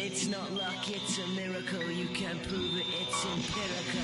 It's not luck, it's a miracle. You can prove it, it's empirical.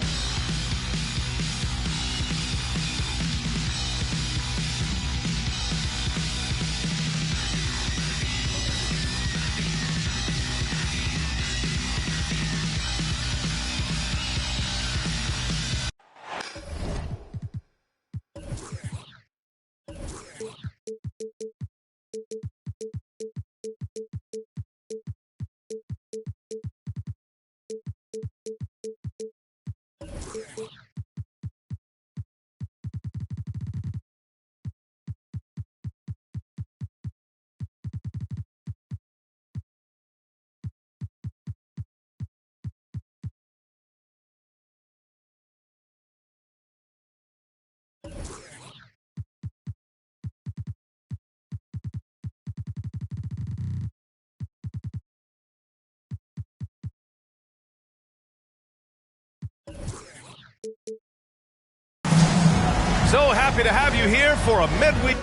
So happy to have you here for a midweek.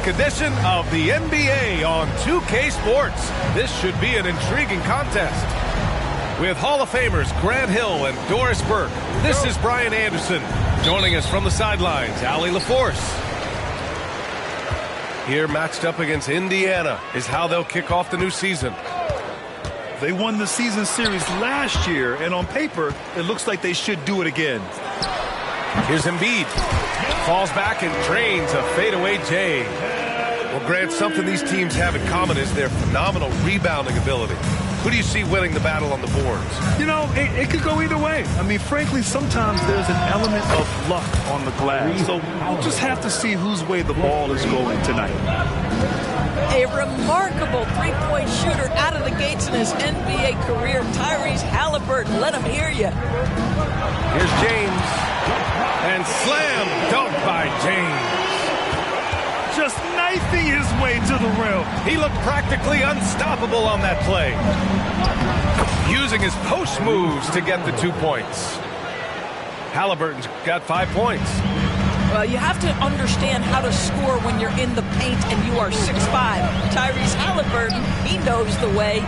Edition of the NBA on 2K Sports. This should be an intriguing contest. With Hall of Famers Grant Hill and Doris Burke, this is Brian Anderson. Joining us from the sidelines, Allie LaForce. Here matched up against Indiana is how they'll kick off the new season. They won the season series last year, and on paper, it looks like they should do it again. Here's Embiid. Falls back and drains a fadeaway J. Well, Grant, something these teams have in common is their phenomenal rebounding ability. Who do you see winning the battle on the boards? You know, it could go either way. I mean, frankly, sometimes there's an element of luck on the glass. So we'll just have to see whose way the ball is going tonight. A remarkable three-point shooter out of the gates in his NBA career, Tyrese Halliburton. Let him hear you. Here's James. And slam dunk by James. Just knifing his way to the rim. He looked practically unstoppable on that play. Using his post moves to get the 2 points. Halliburton's got 5 points. Well, you have to understand how to score when you're in the paint and you are 6'5". Tyrese Halliburton, he knows the way.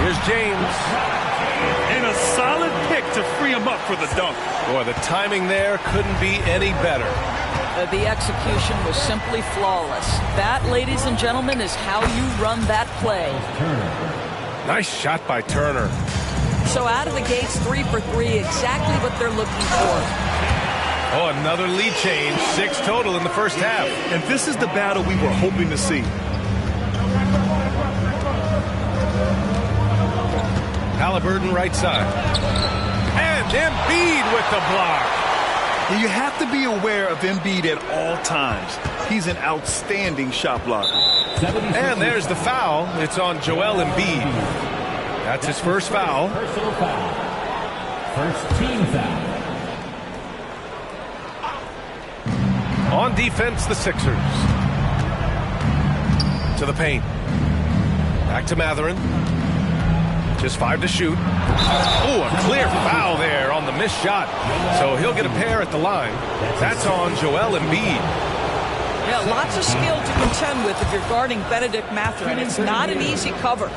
Here's James. And a solid pick to free him up for the dunk. Boy, the timing there couldn't be any better. The execution was simply flawless. That, ladies and gentlemen, is how you run that play. Nice shot by Turner. So out of the gates, 3 for 3, exactly what they're looking for. Oh, another lead change. 6 total in the first half. And this is the battle we were hoping to see. Halliburton right side. And Embiid with the block. And you have to be aware of Embiid at all times. He's an outstanding shot blocker. And there's the foul. It's on Joel Embiid. That's his first foul. Personal foul. First team foul. On defense, the Sixers. To the paint. Back to Mathurin. Just 5 to shoot. Oh, a clear foul there on the missed shot. So he'll get a pair at the line. That's on Joel Embiid. Yeah, lots of skill to contend with if you're guarding Benedict Mathurin. It's not an easy cover.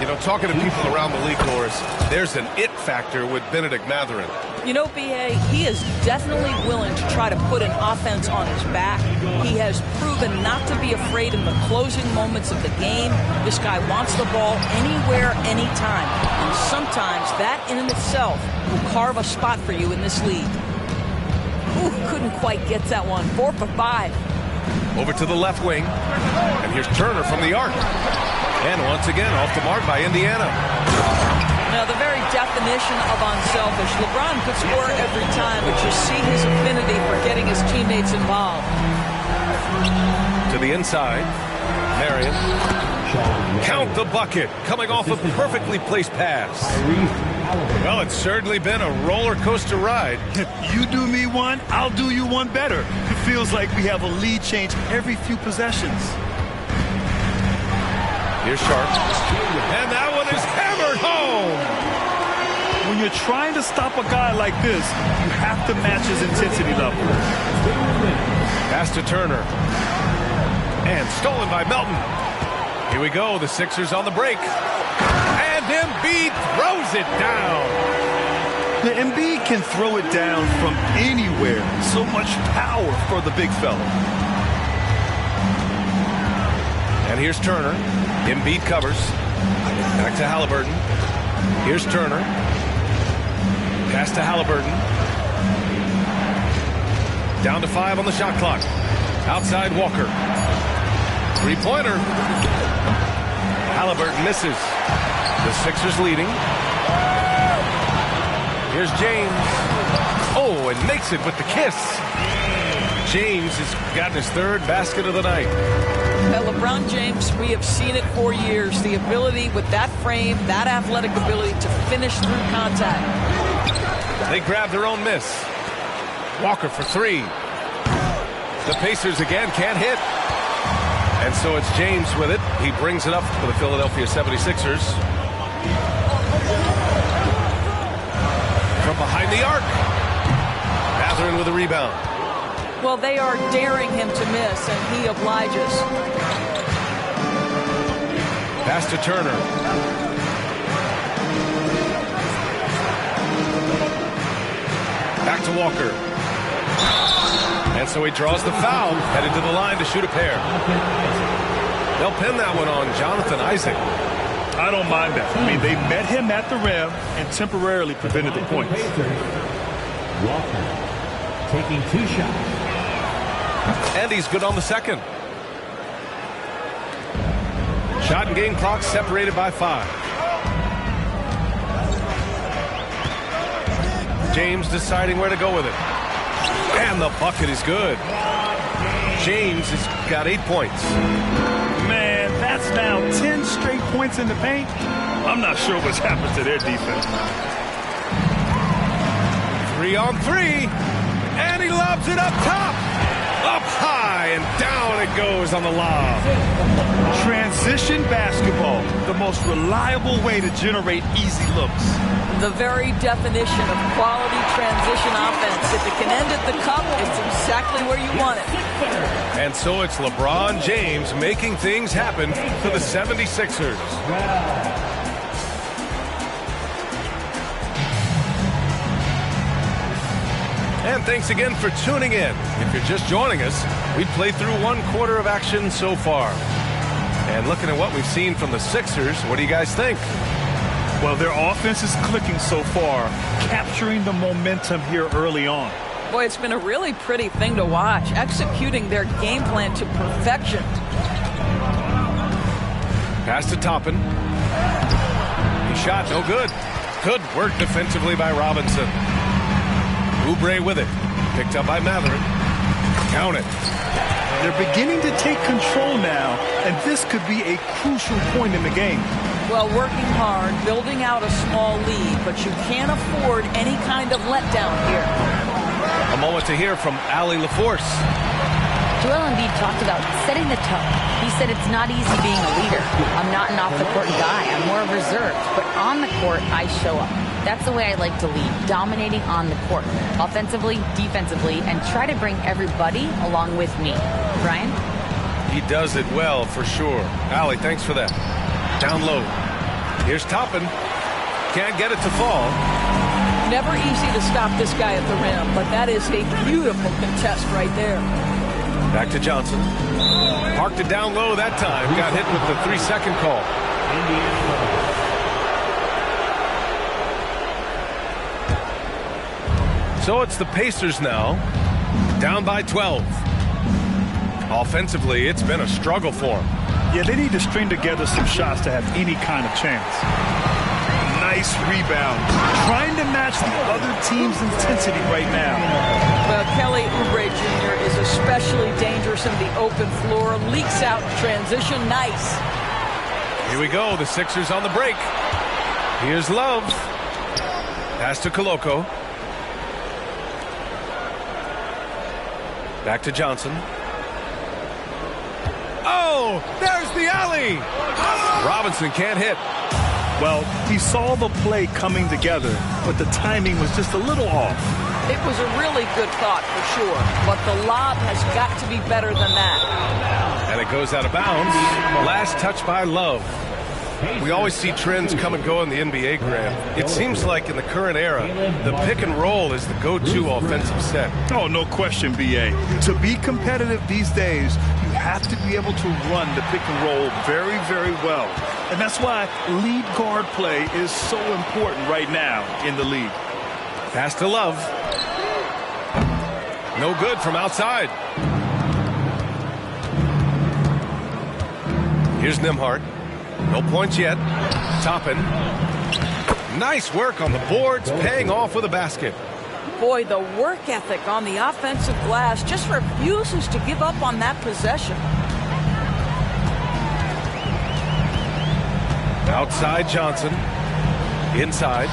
You know, talking to people around the league, Doris, there's an it factor with Benedict Mathurin. You know, B.A., he is definitely willing to try to put an offense on his back. He has proven not to be afraid in the closing moments of the game. This guy wants the ball anywhere, anytime. And sometimes that in itself will carve a spot for you in this league. Ooh, couldn't quite get that one. 4 for 5. Over to the left wing. And here's Turner from the arc. And once again, off the mark by Indiana. Now, the very definition of unselfish. LeBron could score every time, but you see his affinity for getting his teammates involved. To the inside. Marion. Count the bucket. Coming off a perfectly placed pass. Well, it's certainly been a roller coaster ride. You do me one, I'll do you one better. It feels like we have a lead change every few possessions. Here's Sharp. And that one is hammered home. When you're trying to stop a guy like this, you have to match his intensity level. Pass to Turner. And stolen by Melton. Here we go. The Sixers on the break. And Embiid throws it down. The Embiid can throw it down from anywhere. So much power for the big fella. And here's Turner. Embiid covers. Back to Halliburton. Here's Turner. Pass to Halliburton. Down to 5 on the shot clock. Outside Walker. Three-pointer. Halliburton misses. The Sixers leading. Here's James. Oh, and makes it with the kiss. James has gotten his 3rd basket of the night. Now, LeBron James, we have seen it for years. The ability with that frame, that athletic ability to finish through contact. They grab their own miss. Walker for 3. The Pacers again can't hit. And so it's James with it. He brings it up for the Philadelphia 76ers. From behind the arc. Mathurin with a rebound. Well, they are daring him to miss, and he obliges. Pass to Turner. Back to Walker. And so he draws the foul, headed to the line to shoot a pair. They'll pin that one on Jonathan Isaac. I don't mind that. I mean, they met him at the rim and temporarily prevented the points. Walker taking 2 shots. And he's good on the second. Shot and game clock separated by 5. James deciding where to go with it. And the bucket is good. James has got 8 points. Man, that's now 10 straight points in the paint. I'm not sure what's happened to their defense. 3 on 3. And he lobs it up top. Up high and down it goes on the lob. Transition basketball, the most reliable way to generate easy looks. The very definition of quality transition offense. If it can end at the cup, it's exactly where you want it. And so it's LeBron James making things happen for the 76ers. And thanks again for tuning in. If you're just joining us, we've played through 1/4 of action so far. And looking at what we've seen from the Sixers, what do you guys think? Well, their offense is clicking so far, capturing the momentum here early on. Boy, it's been a really pretty thing to watch, executing their game plan to perfection. Pass to Toppin. He shot, no good. Good work defensively by Robinson. Oubre with it. Picked up by Matherin. Count it. They're beginning to take control now, and this could be a crucial point in the game. Well, working hard, building out a small lead, but you can't afford any kind of letdown here. A moment to hear from Allie LaForce. Joel Embiid talked about setting the tone. He said it's not easy being a leader. I'm not an off-the-court guy. I'm more reserved. But on the court, I show up. That's the way I like to lead, dominating on the court, offensively, defensively, and try to bring everybody along with me. Brian? He does it well, for sure. Allie, thanks for that. Down low. Here's Toppin. Can't get it to fall. Never easy to stop this guy at the rim, but that is a beautiful contest right there. Back to Johnson. Parked it down low that time. Got hit with the 3-second call. So it's the Pacers now, down by 12. Offensively, it's been a struggle for them. Yeah, they need to string together some shots to have any kind of chance. Nice rebound. Trying to match the other team's intensity right now. Well, Kelly Oubre Jr. is especially dangerous in the open floor. Leaks out in transition. Nice. Here we go. The Sixers on the break. Here's Love. Pass to Koloko. Back to Johnson. Oh, there's the alley. Robinson can't hit. Well, he saw the play coming together, but the timing was just a little off. It was a really good thought for sure, but the lob has got to be better than that. And it goes out of bounds. Last touch by Love. We always see trends come and go in the NBA, Graham. It seems like in the current era, the pick and roll is the go-to offensive set. Oh, no question, B.A. To be competitive these days, you have to be able to run the pick and roll very, very well. And that's why lead guard play is so important right now in the league. Pass to Love. No good from outside. Here's Nembhard. No points yet. Toppin. Nice work on the boards, paying off with a basket. Boy, the work ethic on the offensive glass just refuses to give up on that possession. Outside Johnson. Inside.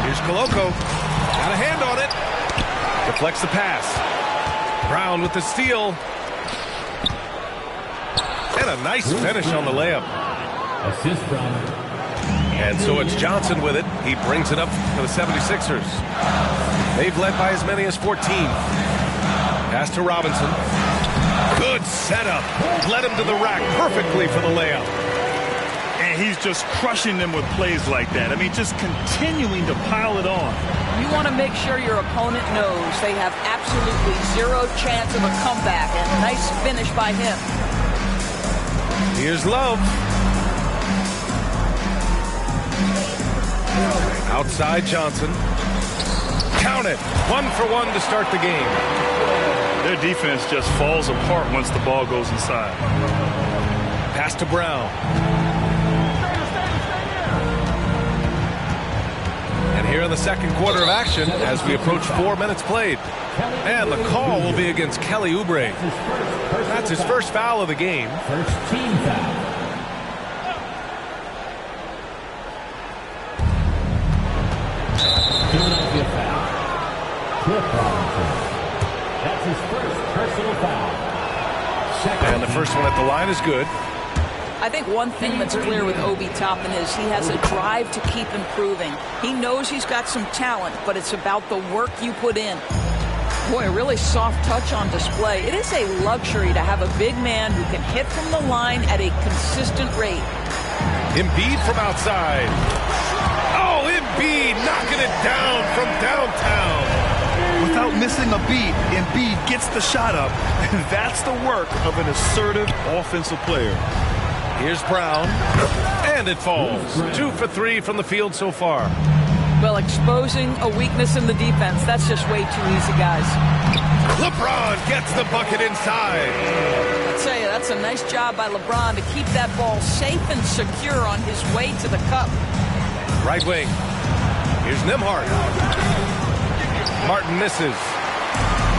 Here's Koloko. Got a hand on it. Deflects the pass. Brown with the steal. And a nice finish on the layup. Assist from. And so it's Johnson with it. He brings it up for the 76ers. They've led by as many as 14. Pass to Robinson. Good setup. Led him to the rack perfectly for the layup. And he's just crushing them with plays like that. I mean, just continuing to pile it on. You want to make sure your opponent knows they have absolutely zero chance of a comeback. And nice finish by him. Here's Love. Outside Johnson. Count it. 1 for 1 to start the game. Their defense just falls apart once the ball goes inside. Pass to Brown. And here in the second quarter of action as we approach 4 minutes played. And the call will be against Kelly Oubre. That's his first foul of the game. First team foul. Philadelphia foul. Cliff Robinson. That's his first personal foul. And the first one at the line is good. I think one thing that's clear with Obi Toppin is he has a drive to keep improving. He knows he's got some talent, but it's about the work you put in. Boy, a really soft touch on display. It is a luxury to have a big man who can hit from the line at a consistent rate. Embiid from outside. Oh, Embiid knocking it down from downtown. without missing a beat. Embiid gets the shot up, and that's the work of an assertive offensive player. Here's Brown, and it falls. 2 for 3 from the field so far. Well, exposing a weakness in the defense, that's just way too easy, guys. LeBron gets the bucket inside. I tell you, that's a nice job by LeBron to keep that ball safe and secure on his way to the cup. Right wing. Here's Nembhard. Martin misses.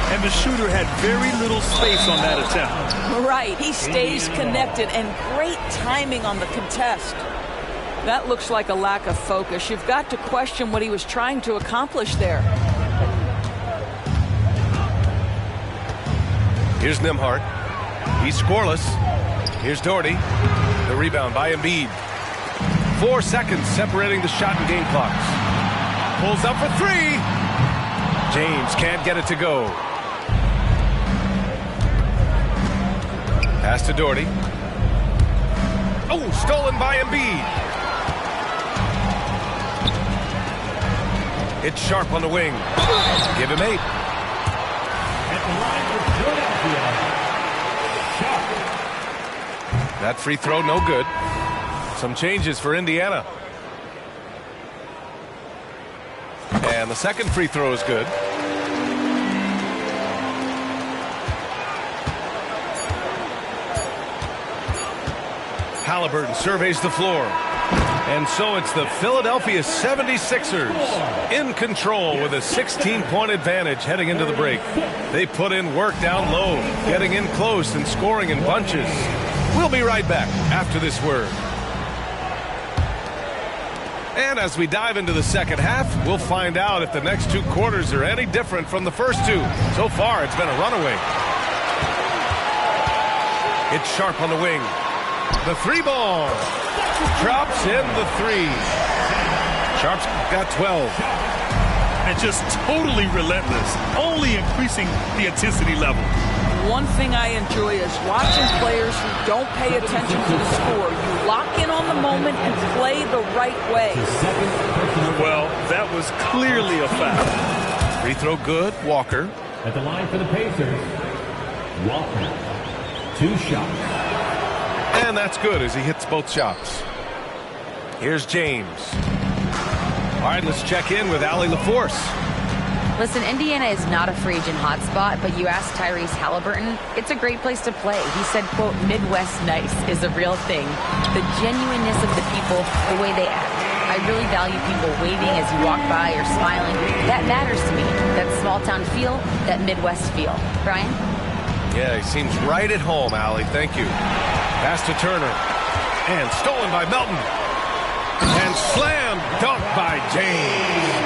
And the shooter had very little space on that attempt. Right, he stays connected, and great timing on the contest. That looks like a lack of focus. You've got to question what he was trying to accomplish there. Here's Nembhard. He's scoreless. Here's Doherty. The rebound by Embiid. 4 seconds separating the shot and game clocks. Pulls up for 3. James can't get it to go. Pass to Doherty. Oh, stolen by Embiid. It's Sharp on the wing. Give him 8. At the line for Philadelphia, Sharp. That free throw, no good. Some changes for Indiana. And the second free throw is good. Halliburton surveys the floor. And so it's the Philadelphia 76ers in control with a 16-point advantage heading into the break. They put in work down low, getting in close and scoring in bunches. We'll be right back after this word. And as we dive into the second half, we'll find out if the next 2 quarters are any different from the first 2. So far, it's been a runaway. It's Sharp on the wing. The 3-ball. Drops in the 3. Sharp's got 12. And just totally relentless, only increasing the intensity level. One thing I enjoy is watching players who don't pay attention to the score. You lock in on the moment and play the right way. Well, that was clearly a foul. Free throw good. Walker. At the line for the Pacers, Walker. 2 shots. And that's good as he hits both shots. Here's James. All right, let's check in with Allie LaForce. Listen, Indiana is not a free agent hotspot, but you ask Tyrese Halliburton, it's a great place to play. He said, quote, Midwest nice is a real thing. The genuineness of the people, the way they act. I really value people waving as you walk by or smiling. That matters to me. That small town feel, that Midwest feel. Brian? Yeah, he seems right at home, Allie. Thank you. Pass to Turner. And stolen by Melton. And slam dunk by James.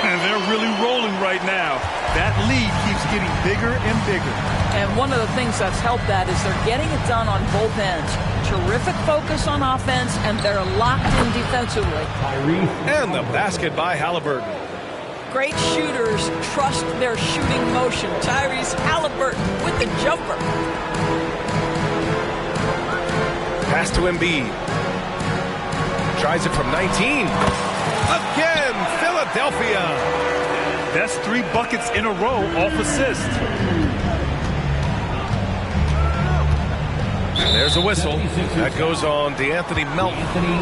And they're really rolling right now. That lead keeps getting bigger and bigger. And one of the things that's helped that is they're getting it done on both ends. Terrific focus on offense, and they're locked in defensively. And the basket by Halliburton. Great shooters trust their shooting motion. Tyrese Halliburton with the jumper. Pass to Embiid. Tries it from 19. Again, Philadelphia. That's 3 buckets in a row off assist. And there's a whistle. That goes on DeAnthony Melton.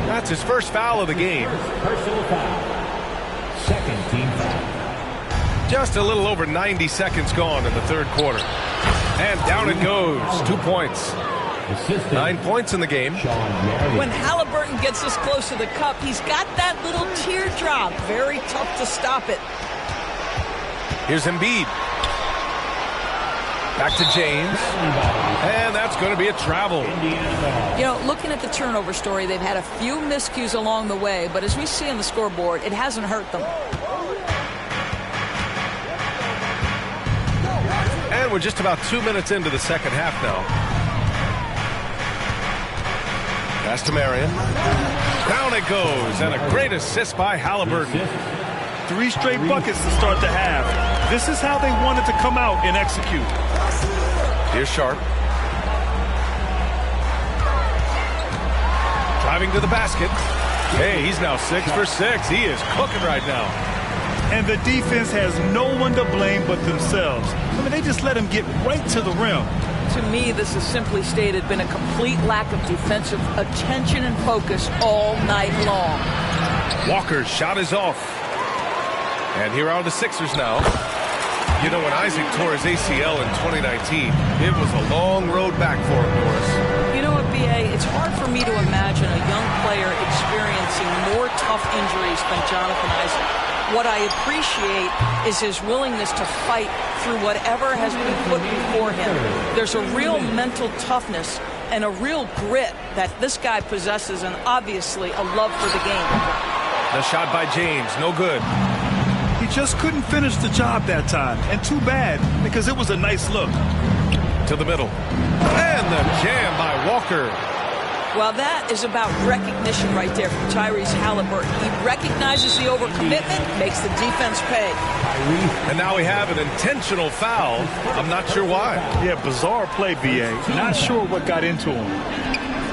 That's his first foul of the game. Personal foul. Second team foul. Just a little over 90 seconds gone in the third quarter. And down it goes. 2 points. 9 points in the game. When Halliburton gets this close to the cup, he's got that little teardrop. Very tough to stop it. Here's Embiid. Back to James. And that's going to be a travel. You know, looking at the turnover story, they've had a few miscues along the way, but as we see on the scoreboard, it hasn't hurt them. And we're just about 2 minutes into the second half now. Pass to Marion. Down it goes, and a great assist by Halliburton. 3 straight buckets to start the half. This is how they wanted to come out and execute. Here's Sharp. Driving to the basket. Hey, he's now 6 for 6. He is cooking right now. And the defense has no one to blame but themselves. I mean, they just let him get right to the rim. To me, this is simply stated been a complete lack of defensive attention and focus all night long. Walker's shot is off. And here are the Sixers now. You know, when Isaac tore his ACL in 2019, it was a long road back for him, Doris. You know what, B.A.? It's hard for me to imagine a young player experiencing more tough injuries than Jonathan Isaac. What I appreciate is his willingness to fight through whatever has been put before him. There's a real mental toughness and a real grit that this guy possesses, and obviously a love for the game. The shot by James, no good. He just couldn't finish the job that time, and too bad, because it was a nice look. To the middle. And the jam by Walker. Well, that is about recognition right there from Tyrese Halliburton. He recognizes the overcommitment, makes the defense pay. And now we have an intentional foul. I'm not sure why. Yeah, bizarre play, B.A. Not sure what got into him.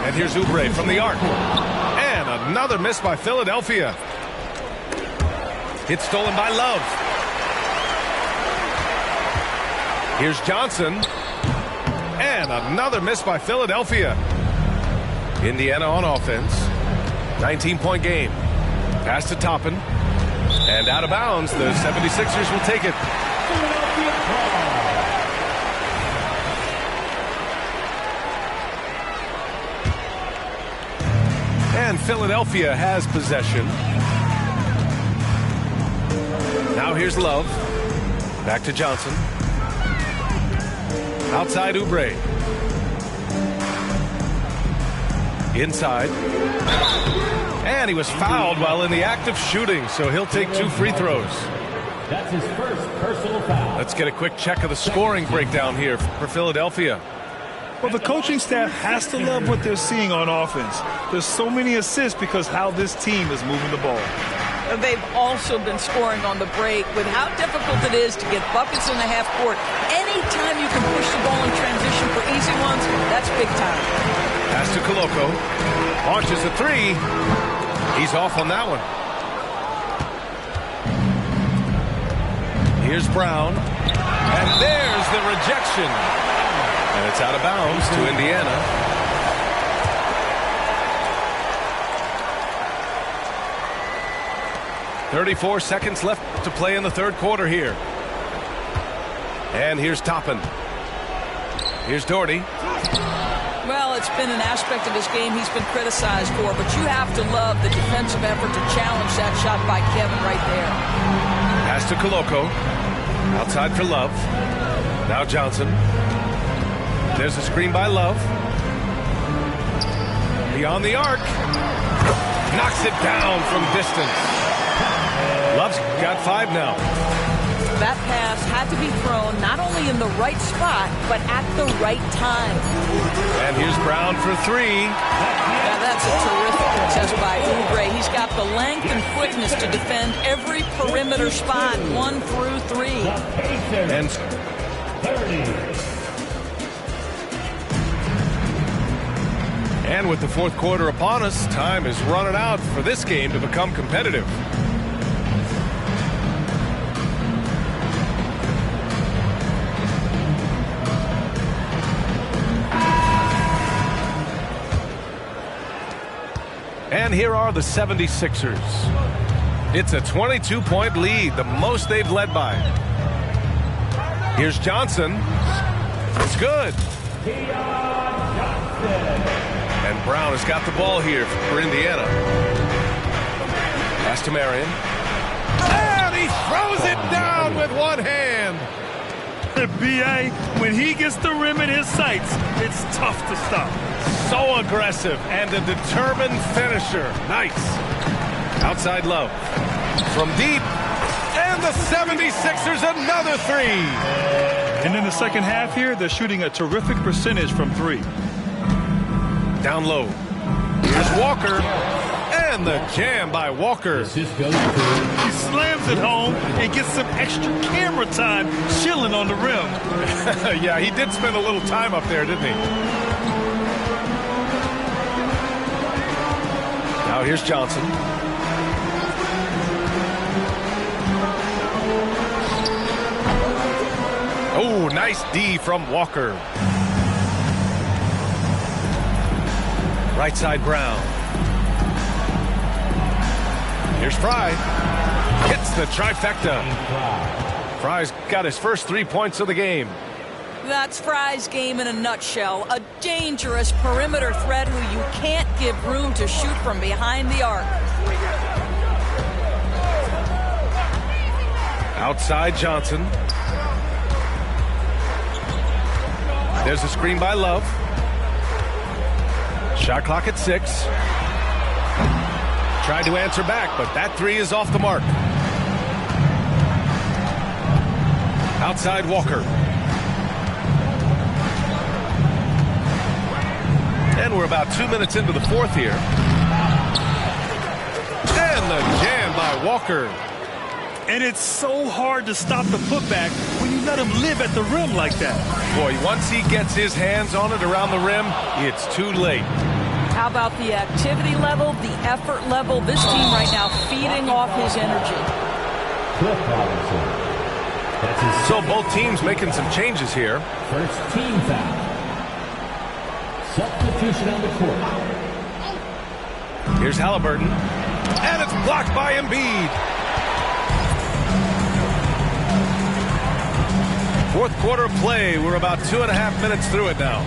And here's Oubre from the arc. And another miss by Philadelphia. It's stolen by Love. Here's Johnson. And another miss by Philadelphia. Indiana on offense. 19-point game. Pass to Toppin. And out of bounds. The 76ers will take it. And Philadelphia has possession. Now here's Love. Back to Johnson. Outside Oubre. Inside. And he was fouled while in the act of shooting, so he'll take 2 free throws. That's his first personal foul. Let's get a quick check of the scoring breakdown here for Philadelphia. Well, the coaching staff has to love what they're seeing on offense. There's so many assists because how this team is moving the ball. They've also been scoring on the break with how difficult it is to get buckets in the half court. Anytime you can push the ball in transition for easy ones, that's big time. Pass to Koloko. Launches a 3. He's off on that one. Here's Brown. And there's the rejection. And it's out of bounds to Indiana. 34 seconds left to play in the third quarter here. And here's Toppin. Here's Doherty. Well, it's been an aspect of his game he's been criticized for, but you have to love the defensive effort to challenge that shot by Kevin right there. Pass to Koloko. Outside for Love. Now Johnson. There's a screen by Love. Beyond the arc. Knocks it down from distance. Love's got 5 now. That pass had to be thrown not only in the right spot, but at the right time. And here's Brown for 3. Now that's a terrific contest by Oubre. He's got the length and quickness to defend every perimeter spot, 1 through 3. And 30. And with the fourth quarter upon us, time is running out for this game to become competitive. And here are the 76ers. It's a 22-point lead, the most they've led by. Here's Johnson. It's good. And Brown has got the ball here for Indiana. Pass to Marion. And he throws it down with one hand. B.A., when he gets the rim in his sights, it's tough to stop. So aggressive and a determined finisher. Nice. Outside Love. From deep. And the 76ers another 3. And in the second half here, they're shooting a terrific percentage from 3. Down low. Here's Walker. And the jam by Walker. He slams it home and gets some extra camera time chilling on the rim. Yeah, he did spend a little time up there, didn't he? Now here's Johnson. Nice D from Walker. Right side Brown. Here's Fry. Hits the trifecta. Fry's got his first 3 points of the game. That's Fry's game in a nutshell. A dangerous perimeter threat who you can't give room to shoot from behind the arc. Outside Johnson. There's a screen by Love. Shot clock at 6. Tried to answer back, but that 3 is off the mark. Outside Walker. And we're about 2 minutes into the fourth here. And the jam by Walker. And it's so hard to stop the putback when you let him live at the rim like that. Boy, once he gets his hands on it around the rim, it's too late. How about the activity level, the effort level? This team right now feeding off his energy. So both teams making some changes here. First team foul. Substitution on the court. Here's Halliburton. And it's blocked by Embiid. Fourth quarter of play. We're about 2.5 minutes through it now.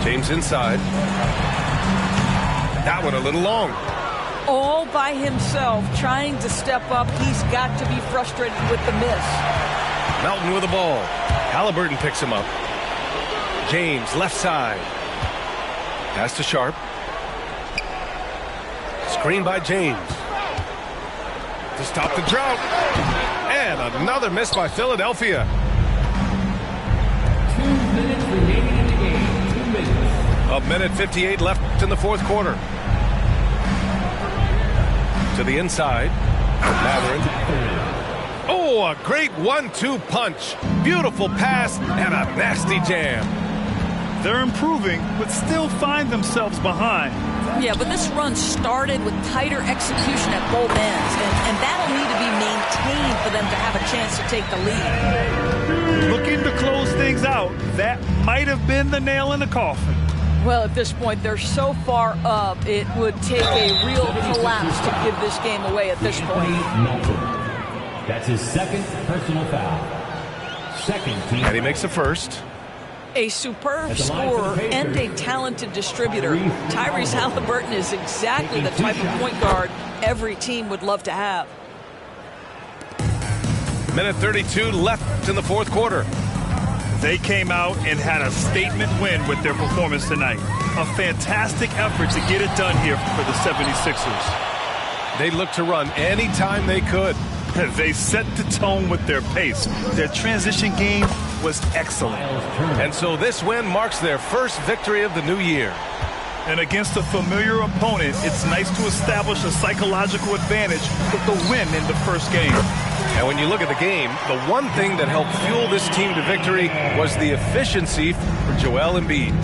James inside. That one a little long. All by himself, trying to step up. He's got to be frustrated with the miss. Melton with the ball. Halliburton picks him up. James left side. Pass to Sharp. Screen by James. To stop the drought. And another miss by Philadelphia. 2 minutes remaining in the game. 2 minutes. A minute 58 left in the fourth quarter. To the inside. Matherin. Oh, a great 1-2 punch. Beautiful pass and a nasty jam. They're improving, but still find themselves behind. Yeah, but this run started with tighter execution at both ends, and that'll need to be maintained for them to have a chance to take the lead. Looking to close things out, that might have been the nail in the coffin. Well, at this point, they're so far up, it would take a real collapse to give this game away at this point. That's his second personal foul. Second team. And he makes a first. A superb scorer and a talented distributor. Tyrese Halliburton is exactly the type of point guard every team would love to have. Minute 32 left in the fourth quarter. They came out and had a statement win with their performance tonight. A fantastic effort to get it done here for the 76ers. They looked to run anytime they could. They set the tone with their pace. Their transition game was excellent. And so this win marks their first victory of the new year. And against a familiar opponent, it's nice to establish a psychological advantage with the win in the first game. And when you look at the game, the one thing that helped fuel this team to victory was the efficiency for Joel Embiid.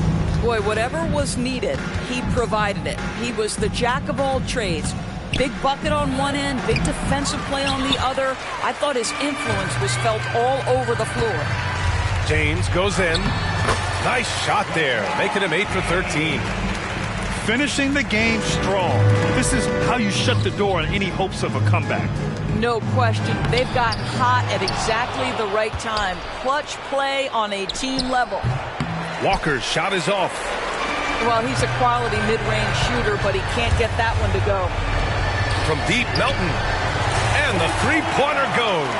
Boy, whatever was needed, he provided it. He was the jack of all trades. Big bucket on one end, big defensive play on the other. I thought his influence was felt all over the floor. James goes in. Nice shot there, making him 8 for 13. Finishing the game strong. This is how you shut the door on any hopes of a comeback. No question. They've gotten hot at exactly the right time. Clutch play on a team level. Walker's shot is off. Well, he's a quality mid-range shooter, but he can't get that one to go. From deep, Melton. And the three-pointer goes.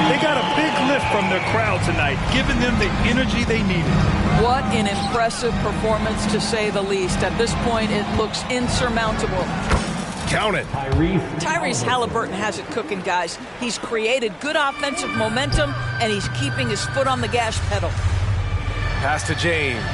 They got a big lift from their crowd tonight, giving them the energy they needed. What an impressive performance, to say the least. At this point, it looks insurmountable. Count it. Tyrese Halliburton has it cooking, guys. He's created good offensive momentum, and he's keeping his foot on the gas pedal. Pass to James.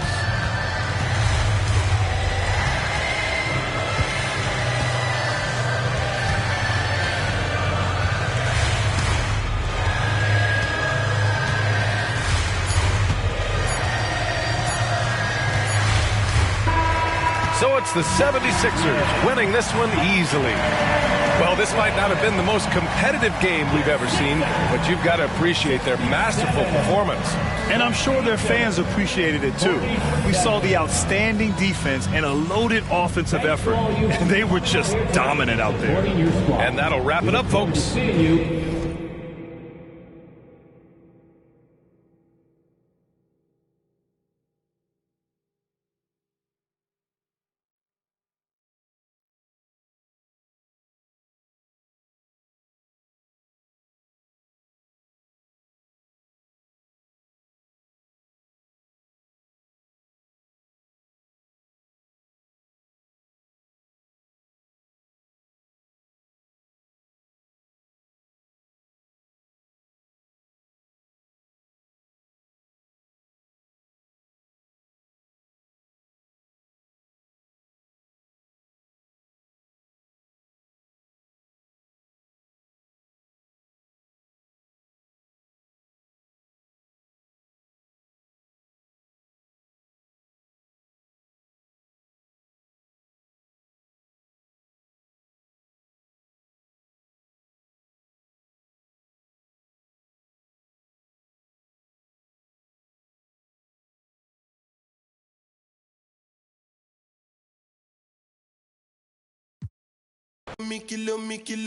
So it's the 76ers winning this one easily. Well, this might not have been the most competitive game we've ever seen, but you've got to appreciate their masterful performance. And I'm sure their fans appreciated it too. We saw the outstanding defense and a loaded offensive effort. They were just dominant out there. And that'll wrap it up, folks. Me kilometers.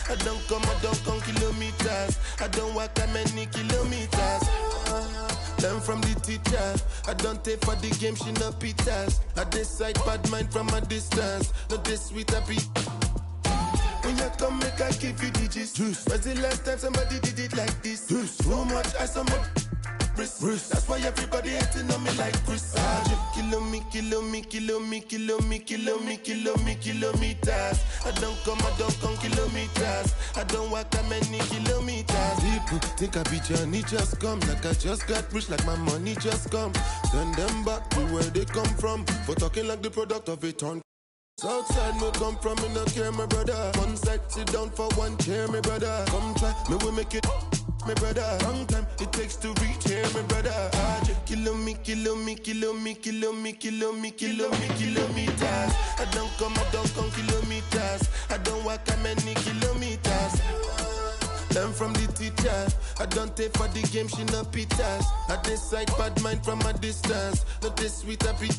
I don't come kilometers. I don't walk that many kilometers. Learn from the teacher. I don't take for the game, she no pitas. I decide bad mind from a distance. Not this sweet happy. When you come, make I give you digits. When's the last time somebody did it like this? Too much ice on my wrist. That's why everybody hating on me like Chris. Kilometers. I don't come kilometers. I don't walk that many kilometers. People think I be Johnny just come. Like I just got rich, like my money just come. Send them back to where they come from. For talking like the product of a turn. Southside me come from, me no care, my brother. One side, sit down for one chair, my brother. Come try, me we make it, my brother. Long time it takes to reach here, my brother. Kilometers. I don't come kilometers. I don't walk that many kilometers. Learn from the teacher. I don't take for the game, she no pitas. I decide bad mind from a distance. Not this sweet happy.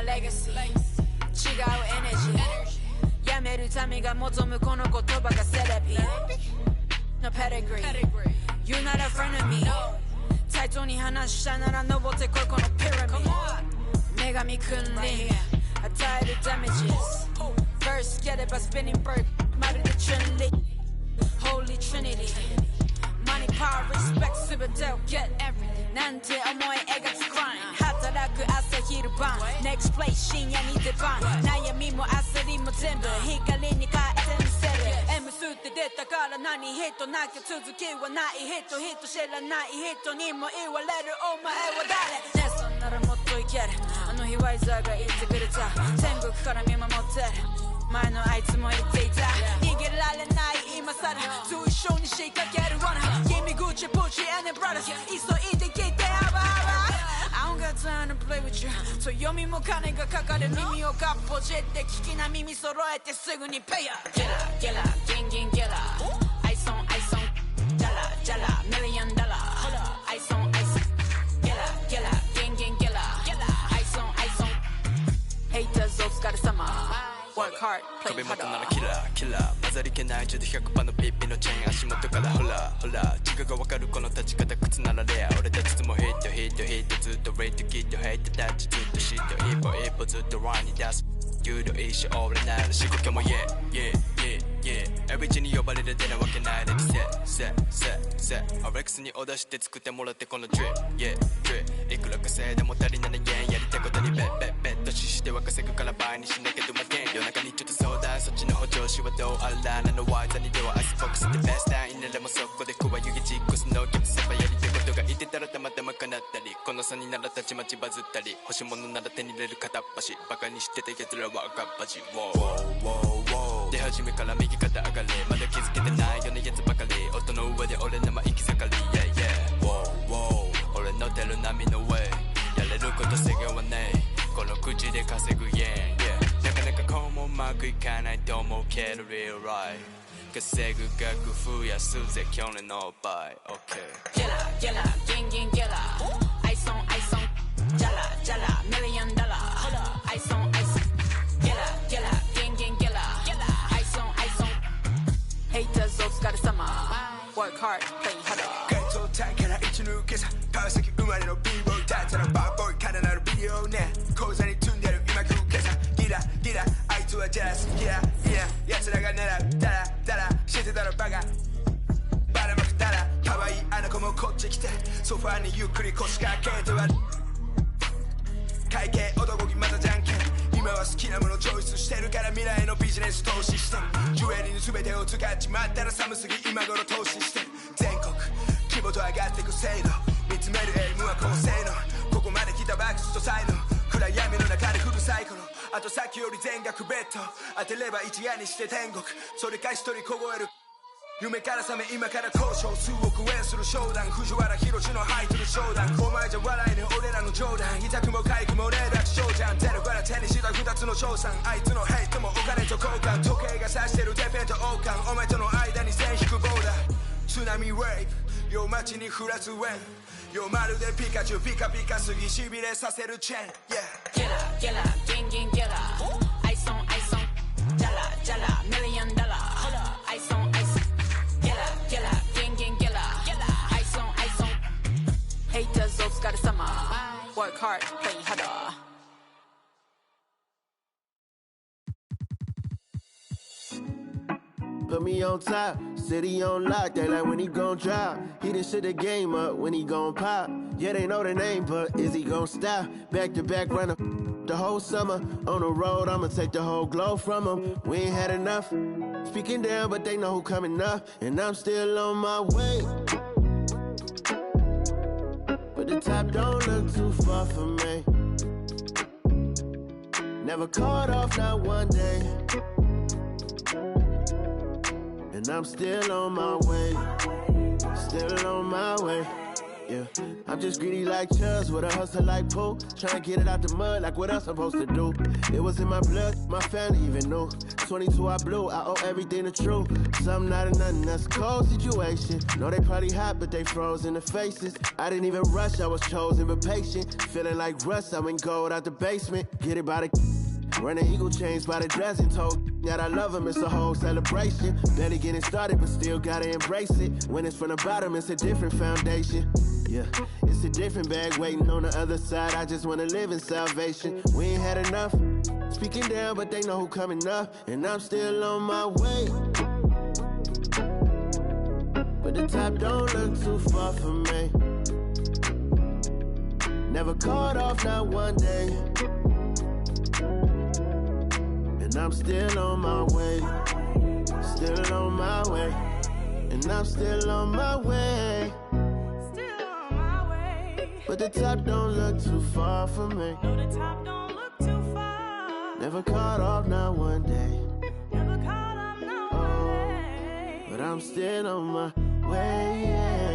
Legacy 違うエネジーやめる民が望むこの言葉がセレビ No pedigree You're not a friend of me 対等に話したなら登ってこいこのピラミッド女神君臨与えるダメージ First get it by spinning bird まるでTrinity Holy Trinity Money, power, respect すべてを get everything なんて思い描く grind 働く朝昼晩 Next place 深夜に出番悩みも焦りも全部光に変えてみせる M 数って出たから何人なきゃ続きはない人知らない人にも言われるお前は誰ねそんならもっといけるあの日ワイザーが言ってくれた天国から見守ってる前のあいつも言っていた逃げられない今さらと一緒に仕掛ける罠君口プチ and brothers 急いで聞いてあばあばI don't got time to play with you そう読みも金がかかる耳をかっぽじって聞きな耳揃えてすぐにペイヤー Get laギンギン Get la Ice on Jala $1 million Ice on Get laギンギン Get la Ice on Haters お疲れ様Work hard, play harder. 飾り気ないちょっと 100% のピッピのチェーン足元からほらほら違うが分かるこの立ち方靴ならレア俺たちともヒットヒットヒットずっとレイトキットヘイトタッチずっとシット一歩一歩ずっとランに出す言うの一生俺なる仕事も yeah yeah yeah yeah エビチに呼ばれる出なわけないレディセアレックスにオーダーして作ってもらってこのドリップ yeah ドリップいくら稼いでも足りない円やりたいことにベッとししては稼ぐから倍にしなきゃどまけん夜中にちょっと相談そっちの補助しはどうあらなのワイザにではアイスボックスでベストタインならもそこでクワユギジックスのキャプセパやりたいことがいてたらたまたま叶ったりこの差にならたちまちバズったり欲しいものなら手に入れる片っ端バカにしてた奴らは赤っ端出始めから右肩上がりまだ気づけてないようなやつばかり音の上で俺の行き盛り yeah yeah 俺の出る波の上やれること制限はねこの口で稼ぐ yeah なかなかこうもうまくいかないと思うけど real right 稼ぐ額増やすぜ去年の倍 OK ゲラゲラゲンゲンゲラアイソンアイソンジャラジャラミリオンダラアイソンアイソンゲラゲラゲンゲンゲラアイソンアイソンヘイターズお疲れ様 Work hard play harder 街頭体から一抜けさ川崎生まれの B-boy だったらバーボーイからなるビデオね口座に積んでる今食うけさギラギラあいつはジャラスギラギラ奴らが狙うダラダラしてたらバカバラまくたら可愛いあの子もこっち来てソファーにゆっくり腰掛けては会計男気またじゃんけん今は好きなものチョイスしてるから未来のビジネス投資してジュエリーの全てを使っちまったら寒すぎ今頃投資して全国規模と上がってく制度見つめるエイムは高性能ここまで来たバックスと才能暗闇の中でフルサイクルあとさっきより全額ベッド当てれば一夜にして天国それか一人凍える夢から覚め今から交渉数億円する商談藤原宏の入ってる商談お前じゃ笑えね俺らの冗談痛くも痒くも連絡しようじゃんゼロから手にした二つの賞賛あいつのヘイトもお金と交換時計が指してるデペンと王冠お前との間に線引くボーダー津波ウェイブ夜街に降らずウェン夜まるでピカチュウピカピカすぎしびれさせるチェーン、yeah、ゲラゲラゲンゲンゲラアイソンアイソンジャラジャラミリオンダラアイソンアイソンゲラゲラゲンゲンゲラアイソンアイソンヘイターズお疲れ様 Work hard play harder Put me on top, city on lock, they like when he gon' drop. He done shit the game up when he gon' pop. Yeah, they know the name, but is he gon' stop? Back to back runner the whole summer. On the road, I'ma take the whole glow from him. We ain't had enough. Speaking down, but they know who coming up. And I'm still on my way. But the top don't look too far for me. Never caught off, not one day. And I'm still on my way, still on my way, yeah. I'm just greedy like Chuz, with a hustle like Pooh. Tryna get it out the mud, like what else I'm supposed to do. It was in my blood, my family even knew. 22 I blew, I owe everything to true. Something out of nothing, that's a cold situation. Know they probably hot, but they froze in the faces. I didn't even rush, I was chosen but patient. Feeling like Russ, I went gold out the basement. Get it by the running eagle chains by the dozen. Told that I love him, it's a whole celebration. Barely getting started, but still gotta embrace it. When it's from the bottom, it's a different foundation. Yeah, it's a different bag waiting on the other side. I just wanna live in salvation. We ain't had enough. Speaking down, but they know who coming up. And I'm still on my way. But the top don't look too far for me. Never caught off, not one day. And I'm still on my way, still on my way, and I'm still on my way, still on my way. But the top don't look too far for me. No, the top don't look too far. Never caught off, not one day. Never caught off, not one day. But I'm still on my way, yeah.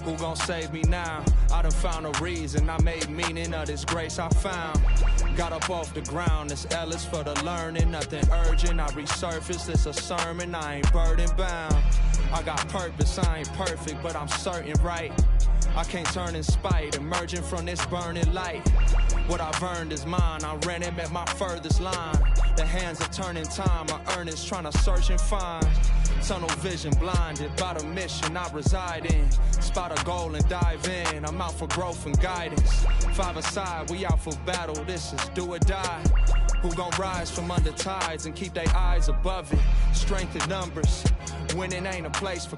Who gon' save me now? I done found a reason. I made meaning of this grace I found. Got up off the ground. This L is for the learning. Nothing urgent. I resurfaced. It's a sermon. I ain't burden bound. I got purpose. I ain't perfect, but I'm certain right. I can't turn in spite. Emerging from this burning light. What I've earned is mine. I ran him at my furthest line. The hands are turning time. My earnest trying to search and find. Tunnel vision blinded by the mission I reside in. Spot a goal and dive in. I'm out for growth and guidance. Five aside, we out for battle. This is do or die. Who gon' rise from under tides and keep their eyes above it? Strength in numbers. Winning ain't a place for.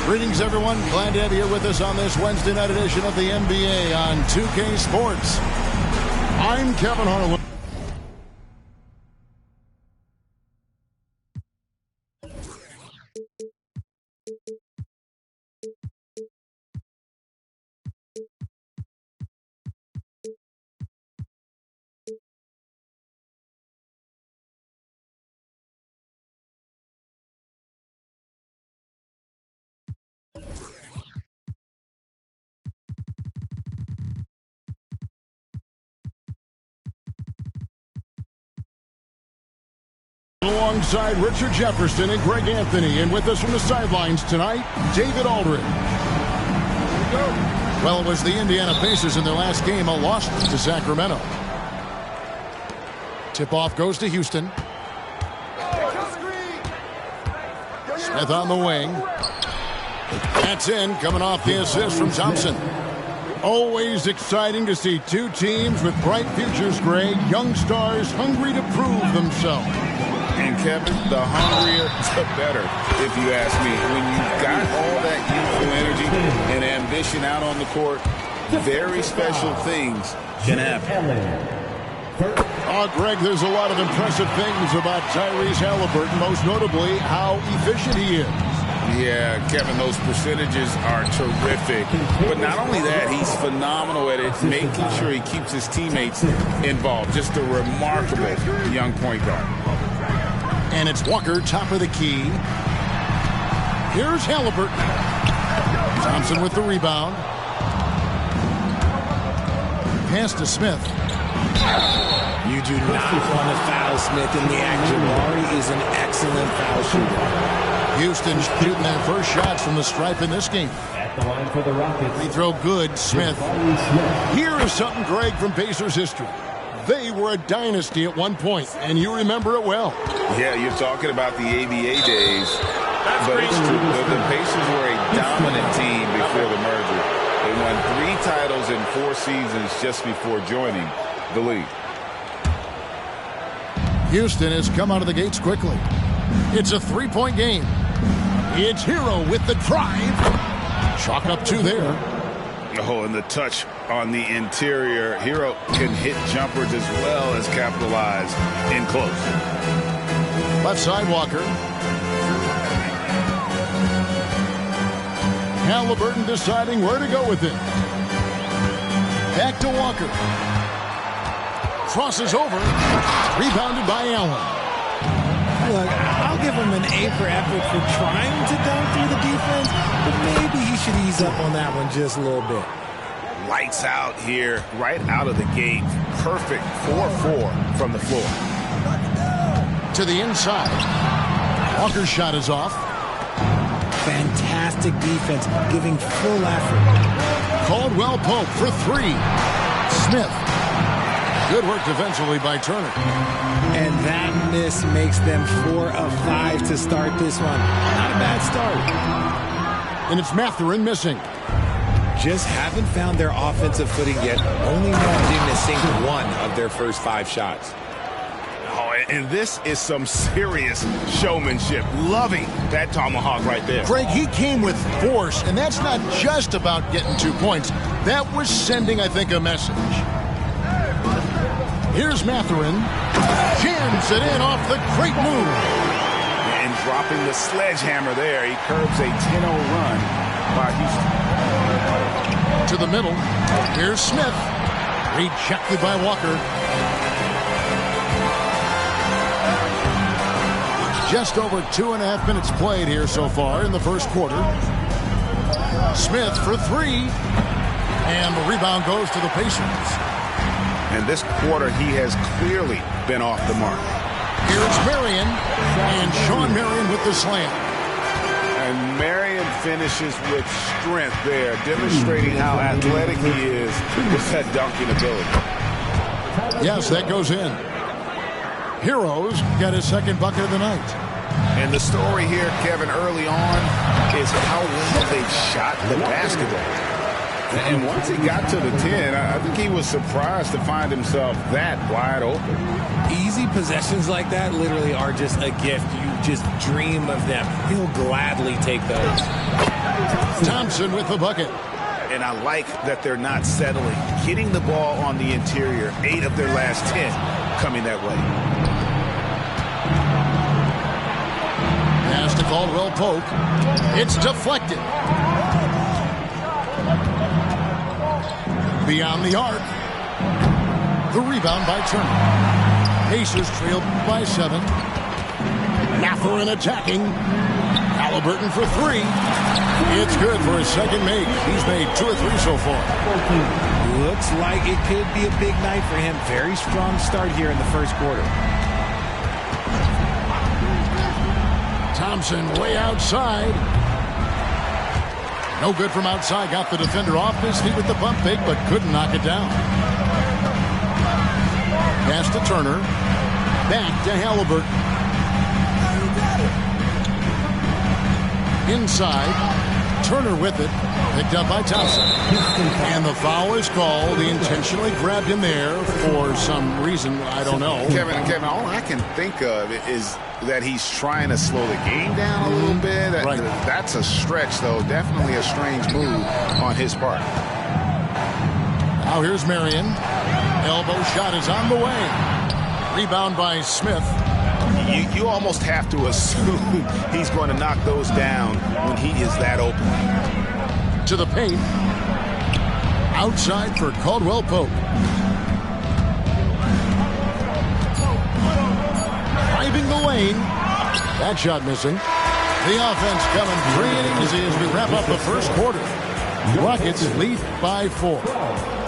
Greetings, everyone. Glad to have you here with us on this Wednesday night edition of the NBA on 2K Sports. I'm Kevin Harlan. Alongside Richard Jefferson and Greg Anthony, and with us from the sidelines tonight, David Aldridge. Well, it was the Indiana Pacers in their last game, a loss to Sacramento. Tip-off goes to Houston. Smith on the wing. That's in, coming off the assist from Thompson. Always exciting to see two teams with bright futures, Greg. Young stars hungry to prove themselves. And Kevin, the hungrier, the better, if you ask me. When you've got all that youthful energy and ambition out on the court, very special things can happen. Oh, Greg, there's a lot of impressive things about Tyrese Halliburton, most notably how efficient he is. Yeah, Kevin, those percentages are terrific. But not only that, he's phenomenal at it, making sure he keeps his teammates involved. Just a remarkable young point guard. And it's Walker, top of the key. Here's Halliburton. Thompson with the rebound. Pass to Smith. You do not want to foul Smith in the action. Laurie is an excellent foul shooter. Houston's shooting their first shots from the stripe in this game. At the line for the Rockets. Free throw good, Smith. Here is something, Greg, from Pacers history. They were a dynasty at one point, and you remember it well. Yeah, you're talking about the ABA days. But it's true. The Pacers were a dominant team before the merger. They won 3 titles in 4 seasons just before joining the league. Houston has come out of the gates quickly. It's a 3-point game. It's Hero with the drive. Chalk up 2 there. Oh, and the touch on the interior. Hero can hit jumpers as well as capitalize in close. Left side, Walker. Halliburton deciding where to go with it. Back to Walker. Crosses over. Rebounded by Allen. Look, I'll give him an A for effort for trying to dunk through the defense, but maybe he should ease up on that one just a little bit. Lights out here, right out of the gate. Perfect 4-4 from the floor. To the inside. Walker's shot is off. Fantastic defense, giving full effort. Caldwell Pope for 3. Smith. Good work defensively by Turner. And that miss makes them 4 of 5 to start this one. Not a bad start. And it's Mathurin missing. Just haven't found their offensive footing yet, only managing to sink 1 of their first 5 shots. Oh, and this is some serious showmanship. Loving that tomahawk right there. Craig, he came with force, and that's not just about getting 2 points. That was sending, I think, a message. Here's Mathurin. Jams it in off the great move. And dropping the sledgehammer there. He curbs a 10-0 run by Houston. To the middle. Here's Smith. Rejected by Walker. Just over 2.5 minutes played here so far in the first quarter. Smith for 3. And the rebound goes to the Pacers. And this quarter, he has clearly been off the mark. Here's Marion. And Sean Marion with the slam. And Marion finishes with strength there, demonstrating how athletic he is with that dunking ability. Yes, that goes in. Heroes got his second bucket of the night. And the story here, Kevin, early on is how well they shot the basketball. And once he got to the 10, I think he was surprised to find himself that wide open. Easy possessions like that literally are just a gift. You just dream of them. He'll gladly take those. Thompson with the bucket. And I like that they're not settling. Getting the ball on the interior, 8 of their last 10 coming that way. Pass to Caldwell Pope. It's deflected. Beyond the arc. The rebound by Turner. Pacers trailed by 7. Mathurin attacking. Halliburton for 3. It's good for his second make. He's made 2 or 3 so far. Looks like it could be a big night for him. Very strong start here in the first quarter. Thompson way outside. No good from outside. Got the defender off his feet with the bump fake, but couldn't knock it down. Pass to Turner. Back to Halliburton. Inside. Turner with it. Picked up by Thompson. And the foul is called. He intentionally grabbed him there for some reason. I don't know. Kevin, all I can think of is that he's trying to slow the game down a little bit. Right. That's a stretch, though. Definitely a strange move on his part. Now here's Marion. Elbow shot is on the way. Rebound by Smith. You almost have to assume he's going to knock those down when he is that open. To the paint. Outside for Caldwell Pope. Driving the lane. That shot missing. The offense coming free and easy as we wrap up the first quarter. Rockets lead by 4.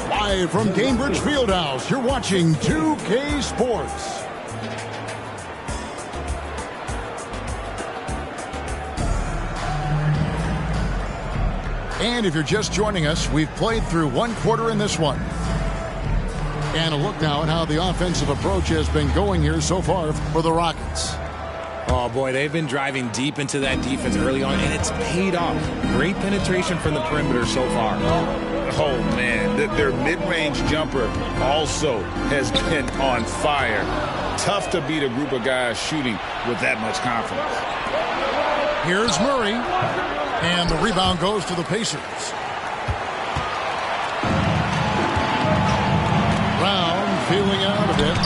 Live from Cambridge Fieldhouse, you're watching 2K Sports. And if you're just joining us, we've played through 1 quarter in this one. And a look now at how the offensive approach has been going here so far for the Rockets. Oh, boy, they've been driving deep into that defense early on, and it's paid off. Great penetration from the perimeter so far. Oh, man, their mid-range jumper also has been on fire. Tough to beat a group of guys shooting with that much confidence. Here's Murray. And the rebound goes to the Pacers. Brown feeling out a bit.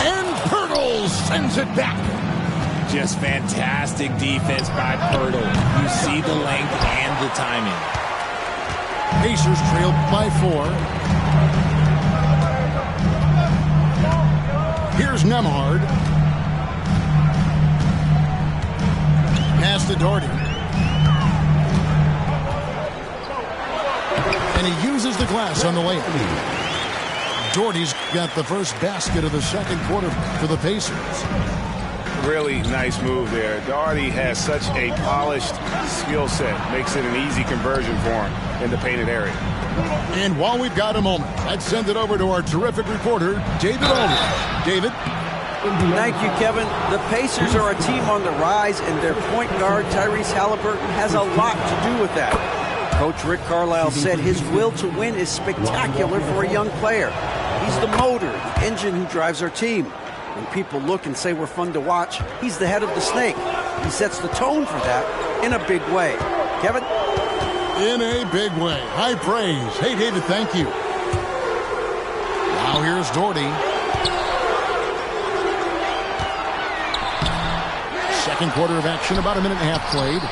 And Pirtle sends it back. Just fantastic defense by Pirtle. You see the length and the timing. Pacers trailed by 4. Here's Nembhard. Pass to Doherty. And he uses the glass on the layup. Doherty's got the first basket of the second quarter for the Pacers. Really nice move there. Doherty has such a polished skill set. Makes it an easy conversion for him. in the painted area. And while we've got a moment, let's send it over to our terrific reporter, David Aldridge. David? Thank you, Kevin. The Pacers are a team on the rise, and their point guard, Tyrese Halliburton, has a lot to do with that. Coach Rick Carlisle said his will to win is spectacular for a young player. He's the motor, the engine who drives our team. When people look and say we're fun to watch, he's the head of the snake. He sets the tone for that in a big way. Kevin? In a big way. High praise. Hey, David, thank you. Now here's Doherty. Second quarter of action, about a minute and a half played.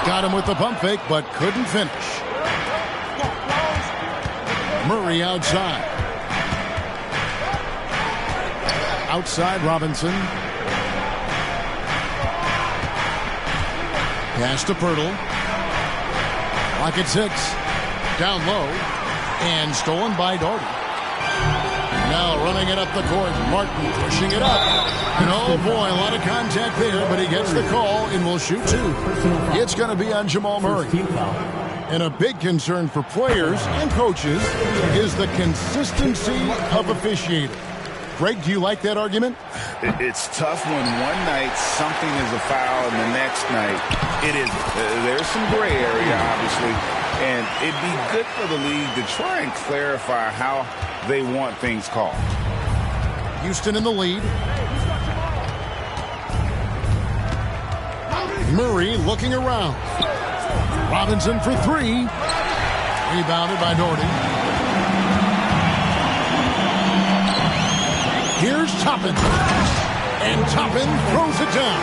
Got him with the pump fake, but couldn't finish. Murray outside. Outside Robinson. Pass to Pirtle. Lock at 6. Down low. And stolen by Doherty. Now running it up the court. Martin pushing it up. And oh boy, a lot of contact there, but he gets the call and will shoot 2. It's going to be on Jamal Murray. And a big concern for players and coaches is the consistency of officiating. Greg, do you like that argument? It's tough when one night something is a foul and the next night it isn't. There's some gray area, obviously, and it'd be good for the league to try and clarify how they want things called. Houston in the lead. Murray looking around. Robinson for 3. Rebounded by Doherty. Here's Toppin. And Toppin throws it down.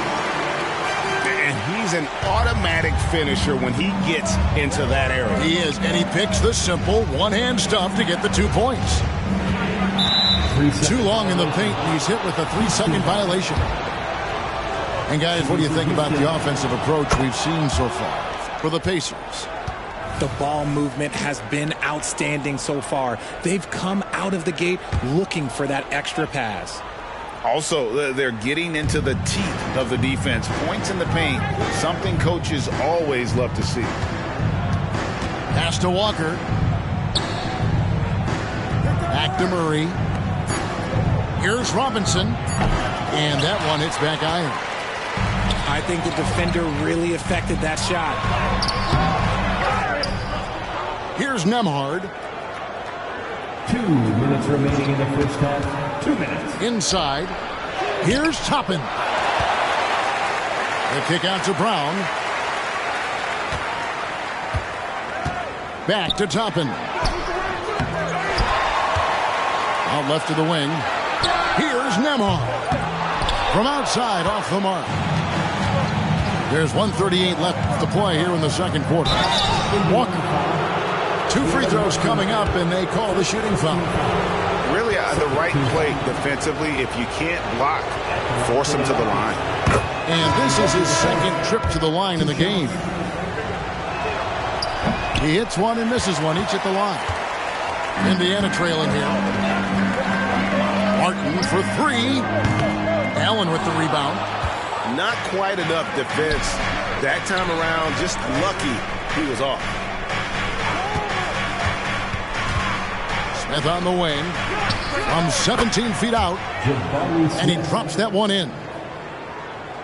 And he's an automatic finisher when he gets into that area. He is, and he picks the simple one-hand stuff to get the 2 points. Too long in the paint, and he's hit with a 3-second violation. And guys, what do you think about the offensive approach we've seen so far for the Pacers? The ball movement has been outstanding so far. They've come out of the gate looking for that extra pass. Also, they're getting into the teeth of the defense. Points in the paint, something coaches always love to see. Pass to Walker. Back to Murray. Here's Robinson. And that one hits back iron. I think the defender really affected that shot. Here's Nembhard. 2 minutes remaining in the first half. 2 minutes. Inside. Here's Toppin. The kick out to Brown. Back to Toppin. Out left to the wing. Here's Nembhard. From outside, off the mark. There's 1:38 left to play here in the second quarter. Walker. 2 free throws coming up, and they call the shooting foul. Really, the right play defensively. If you can't block, force him to the line. And this is his second trip to the line in the game. He hits one and misses one, each at the line. Indiana trailing here. Martin for 3. Allen with the rebound. Not quite enough defense that time around. Just lucky he was off. Smith on the wing from 17 feet out, and he drops that one in.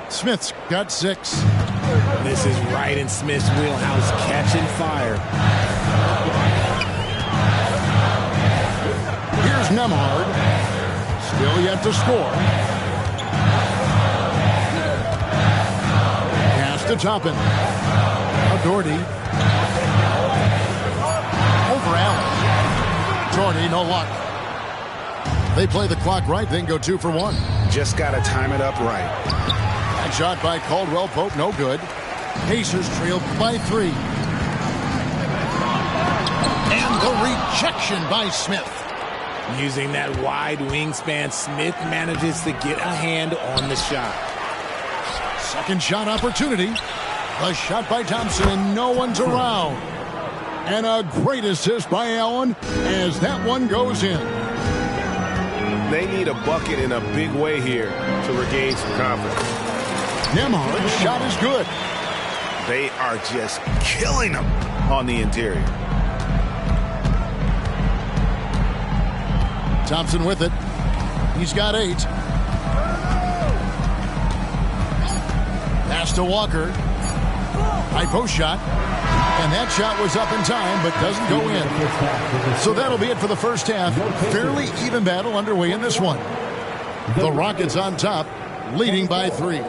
Smith's got 6. This is right in Smith's wheelhouse, catching fire. Here's Nembhard, still yet to score. Pass to Toppin. Now Doherty. Over Allen. Doherty, no luck. They play the clock right, then go 2 for 1. Just got to time it up right. That shot by Caldwell Pope, no good. Pacers trailed by 3. And the rejection by Smith. Using that wide wingspan, Smith manages to get a hand on the shot. Second shot opportunity. The shot by Thompson, and no one's around. And a great assist by Allen as that one goes in. They need a bucket in a big way here to regain some confidence. Nembhard's shot is good. They are just killing them on the interior. Thompson with it. He's got 8. Pass to Walker. High post shot. And that shot was up in time, but doesn't go in. So that'll be it for the first half. Fairly even battle underway in this one. The Rockets on top, leading by 3.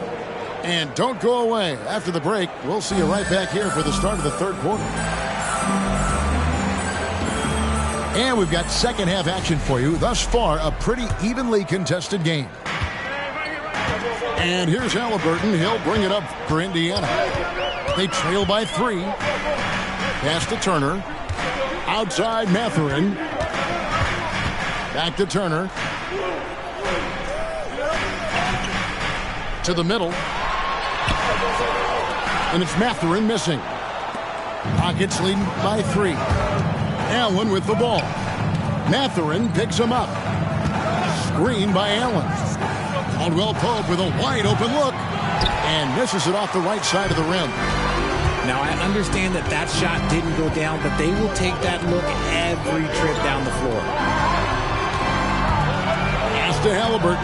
And don't go away. After the break, we'll see you right back here for the start of the third quarter. And we've got second half action for you. Thus far, a pretty evenly contested game. And here's Halliburton. He'll bring it up for Indiana. They trail by 3. Pass to Turner. Outside Mathurin. Back to Turner. To the middle. And it's Mathurin missing. Rockets leading by 3. Allen with the ball. Mathurin picks him up. Screen by Allen. Caldwell Pope with a wide open look. And misses it off the right side of the rim. Now, I understand that that shot didn't go down, but they will take that look every trip down the floor. Pass to Halliburton.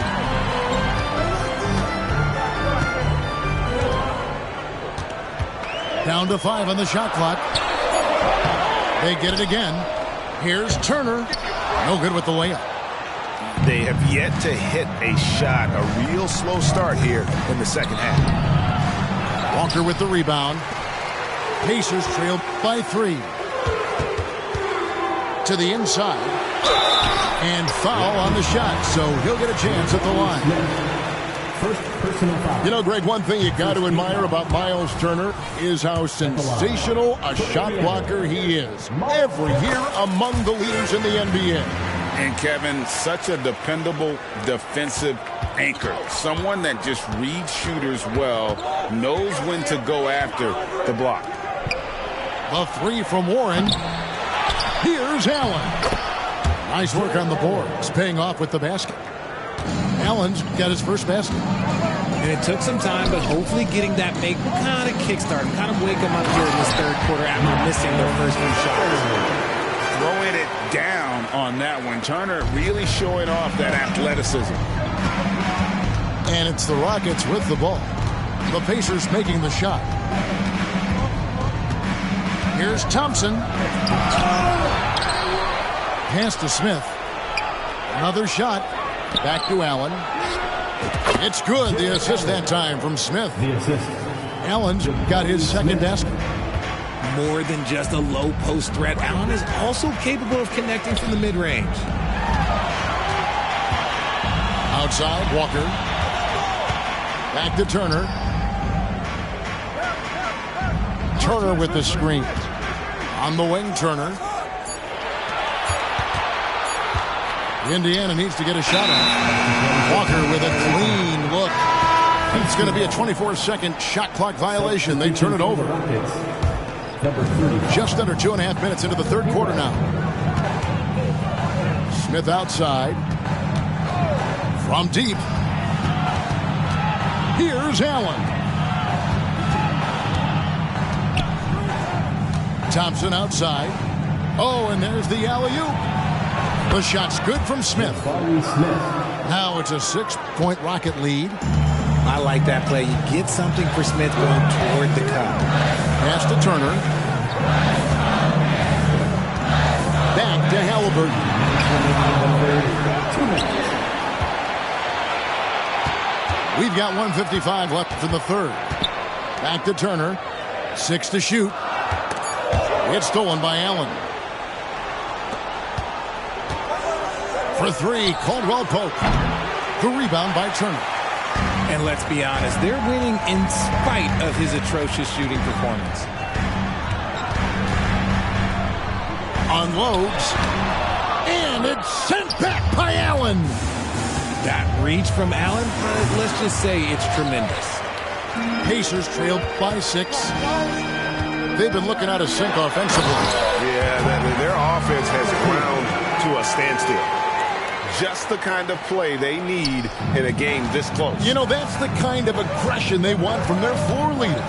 Down to 5 on the shot clock. They get it again. Here's Turner. No good with the layup. They have yet to hit a shot, a real slow start here in the second half. Walker with the rebound. Pacers trail by 3. To the inside. And foul on the shot, so he'll get a chance at the line. You know, Greg, one thing you got to admire about Miles Turner is how sensational a shot blocker he is. Every year among the leaders in the NBA. And Kevin, such a dependable defensive anchor. Someone that just reads shooters well, knows when to go after the block. The 3 from Warren. Here's Allen. Nice work on the board. It's paying off with the basket. Allen's got his first basket. And it took some time, but hopefully getting that make will kind of kickstart, kind of wake them up here in this third quarter after missing their first few shots. Throwing it down on that one. Turner really showing off that athleticism. And it's the Rockets with the ball. The Pacers making the shot. Here's Thompson. Pass to Smith. Another shot. Back to Allen. It's good. The assist that time from Smith. The assist. Allen's got his second basket. More than just a low post threat, Allen is also capable of connecting from the mid-range. Outside, Walker. Back to Turner. Turner with the screen. On the wing, Turner. Indiana needs to get a shot off. Walker with a clean look. It's going to be a 24-second shot clock violation. They turn it over. Just under 2.5 minutes into the third quarter now. Smith outside. From deep. Here's Allen. Thompson outside. Oh, and there's the alley-oop. The shot's good from Smith. Now it's a 6-point Rocket lead. I like that play. You get something for Smith going toward the cup. Pass to Turner. Back to Halliburton. 2 minutes. We've got 1:55 left in the third. Back to Turner. 6 to shoot. It's stolen by Allen. For 3, Caldwell Pope. The rebound by Turner. And let's be honest, they're winning in spite of his atrocious shooting performance. Unloads. And it's sent back by Allen. That reach from Allen, let's just say it's tremendous. Pacers trailed by 6. They've been looking out of sync offensively. Yeah, their offense has ground to a standstill. Just the kind of play they need in a game this close. You know, that's the kind of aggression they want from their floor leader.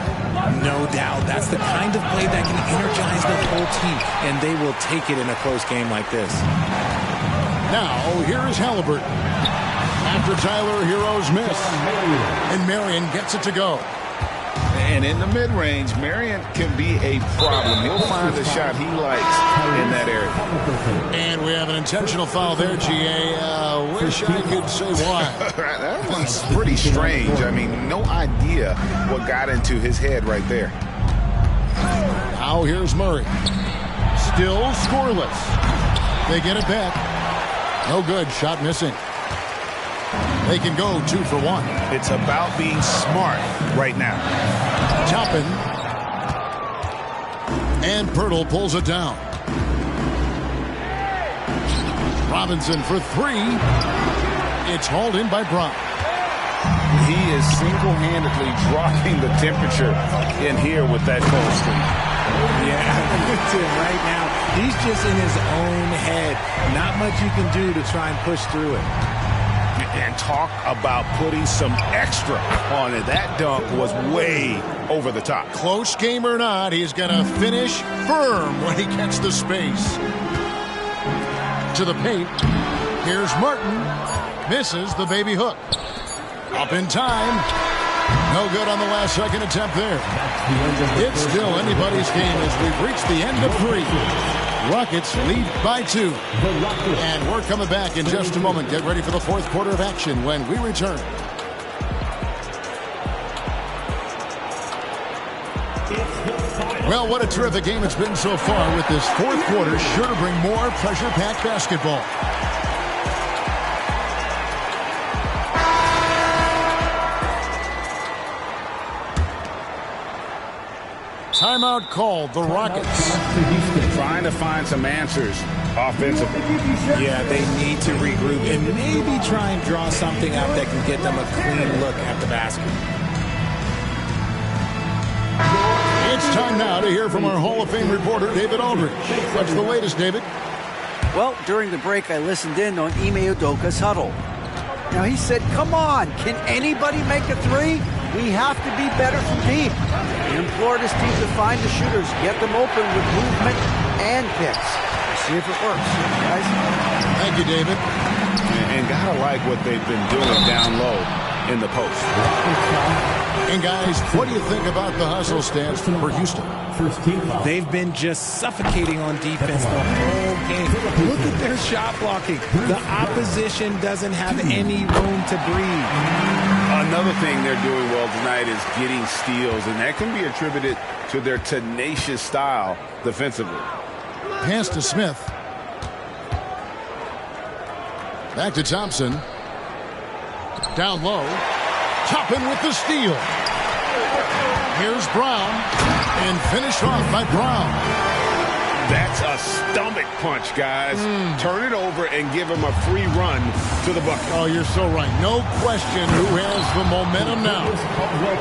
No doubt. That's the kind of play that can energize the whole team, and they will take it in a close game like this. Now, here's Halliburton. After Tyler Hero's miss. And Marion gets it to go. And in the mid-range, Marion can be a problem. He'll find the shot he likes in that area. And we have an intentional foul there, GA. Wish I could say why. That one's pretty strange. I mean, no idea what got into his head right there. Now here's Murray. Still scoreless. They get it back. No good. Shot missing. They can go 2 for 1. It's about being smart right now. Toppin. And Pirtle pulls it down. Robinson for 3. It's hauled in by Brown. He is single-handedly dropping the temperature in here with that cold streak. Yeah, it's him right now. He's just in his own head. Not much you can do to try and push through it. And talk about putting some extra on it. That dunk was way over the top. Close game or not, he's going to finish firm when he gets the space. To the paint. Here's Martin. Misses the baby hook. Up in time. No good on the last second attempt there. It's still anybody's game as we've reached the end of 3. Rockets lead by 2. And we're coming back in just a moment. Get ready for the fourth quarter of action when we return. Well, what a terrific game it's been so far, with this fourth quarter sure to bring more pressure-packed basketball. Timeout called. The Rockets trying to find some answers offensively. Yeah, they need to regroup and maybe try and draw something up that can get them a clean look at the basket. It's time now to hear from our Hall of Fame reporter, David Aldridge. What's the latest, David? Well, during the break, I listened in on Ime Udoka's huddle. Now, he said, come on, can anybody make a 3? We have to be better from deep. He implored his team to find the shooters, get them open with movement and picks. We'll see if it works, guys. Thank you, David. And gotta like what they've been doing down low in the post. And guys, what do you think about the hustle stance for Houston? They've been just suffocating on defense the whole game. Look at their shot blocking. The opposition doesn't have any room to breathe. Another thing they're doing well tonight is getting steals, and that can be attributed to their tenacious style defensively. Pass to Smith. Back to Thompson. Down low. Toppin with the steal. Here's Brown. And finished off by Brown. That's a stomach punch, guys. Turn it over and give him a free run to the bucket. Oh, you're so right. No question who has the momentum now.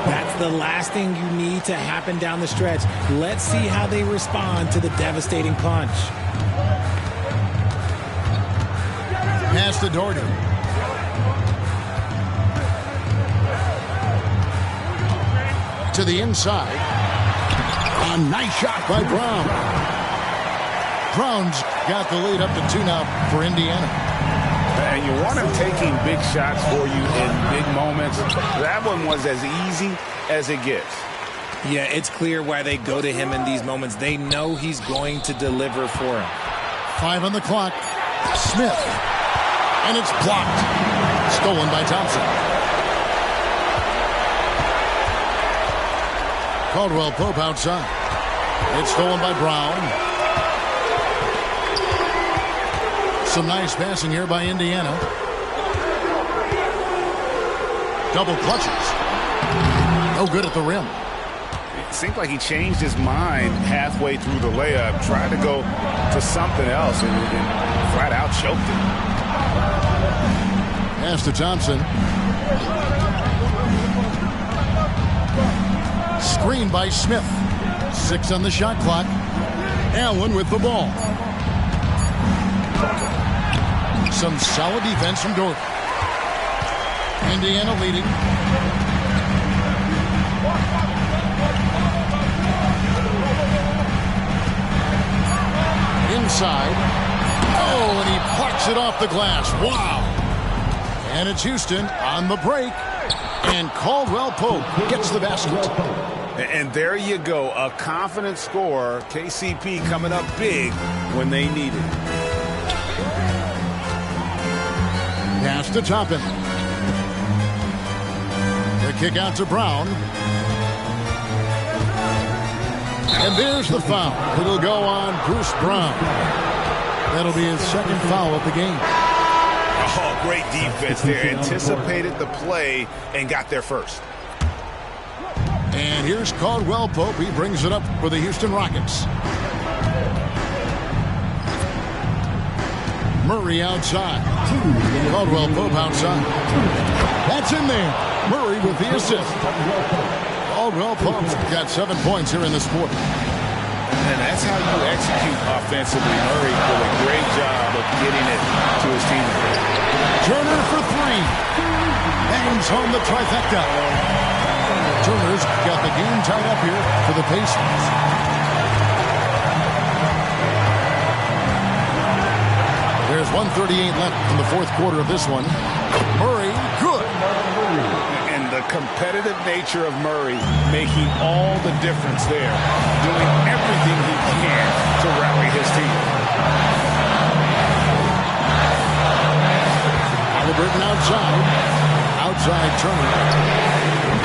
That's the last thing you need to happen down the stretch. Let's see how they respond to the devastating punch. Pass to Doherty. To the inside. A nice shot by Brown. Brown's got the lead up to 2 now for Indiana. And you want him taking big shots for you in big moments. That one was as easy as it gets. Yeah, it's clear why they go to him in these moments. They know he's going to deliver for him. 5 on the clock. Smith. And it's blocked. Stolen by Thompson. Caldwell Pope outside. It's stolen by Brown. Some nice passing here by Indiana. Double clutches. No good at the rim. It seemed like he changed his mind halfway through the layup, tried to go to something else, and flat out choked it. Pass to Thompson. Screen by Smith. 6 on the shot clock. Allen with the ball. Some solid defense from Doherty. Indiana leading. Inside. Oh, and he parks Knocks it off the glass. Wow. And it's Houston on the break. And Caldwell Pope gets the basket. And there you go. A confident scorer. KCP coming up big when they need it. Pass to Toppin. The kick out to Brown. And there's the foul. It'll go on Bruce Brown. That'll be his second foul of the game. Oh, great defense there. Anticipated the play and got there first. And here's Caldwell Pope. He brings it up for the Houston Rockets. Murray outside. Caldwell Pope outside. That's in there. Murray with the assist. Caldwell Pope's got 7 points here in this quarter. And that's how you execute offensively. Murray did a great job of getting it to his team. Turner for three. Bangs home the trifecta. Turner's got the game tied up here for the Pacers. There's 1:38 left in the fourth quarter of this one. Murray, good. And the competitive nature of Murray making all the difference there. Doing everything he can to rally his team. Halliburton outside. Outside Turner.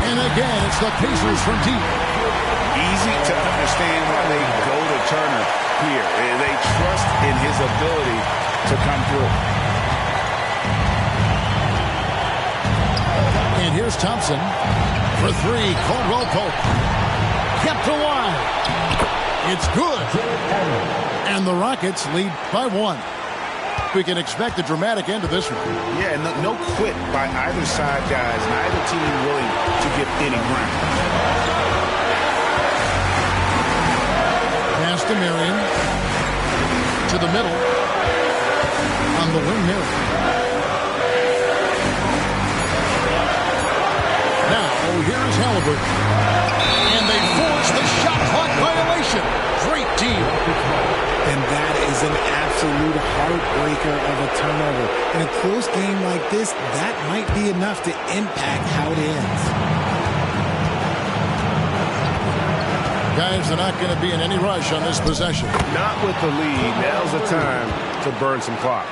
And again, it's the Pacers from deep. Easy to understand why they go to Turner here. They trust in his ability to come through. And here's Thompson for three. Caldwell Pope kept to wide. It's good. And the Rockets lead by 1. We can expect a dramatic end to this one. Yeah, no quit by either side, guys. Neither team willing to give any ground. Pass to Marion. To the middle. On the wing, Marion. Now, here's Halliburton. And they force the shot clock violation. Great deal. And that is an absolute heartbreaker of a turnover. In a close game like this, that might be enough to impact how it ends. Guys, they're not going to be in any rush on this possession. Not with the lead. Now's the time to burn some clock.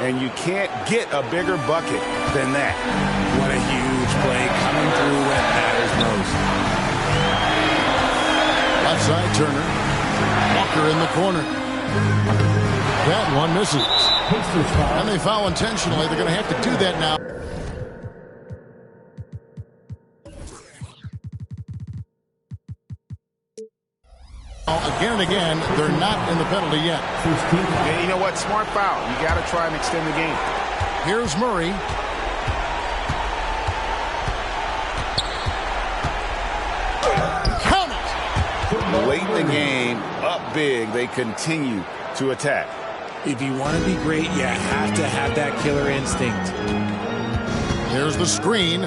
And you can't get a bigger bucket than that. What a huge play coming through when it matters most. Outside Turner. Walker in the corner. That one misses. And they foul intentionally. They're going to have to do that now. Again and again, they're not in the penalty yet. Yeah, you know what? Smart foul. You got to try and extend the game. Here's Murray. Count it! Late in the game, up big, they continue to attack. If you want to be great, you have to have that killer instinct. Here's the screen.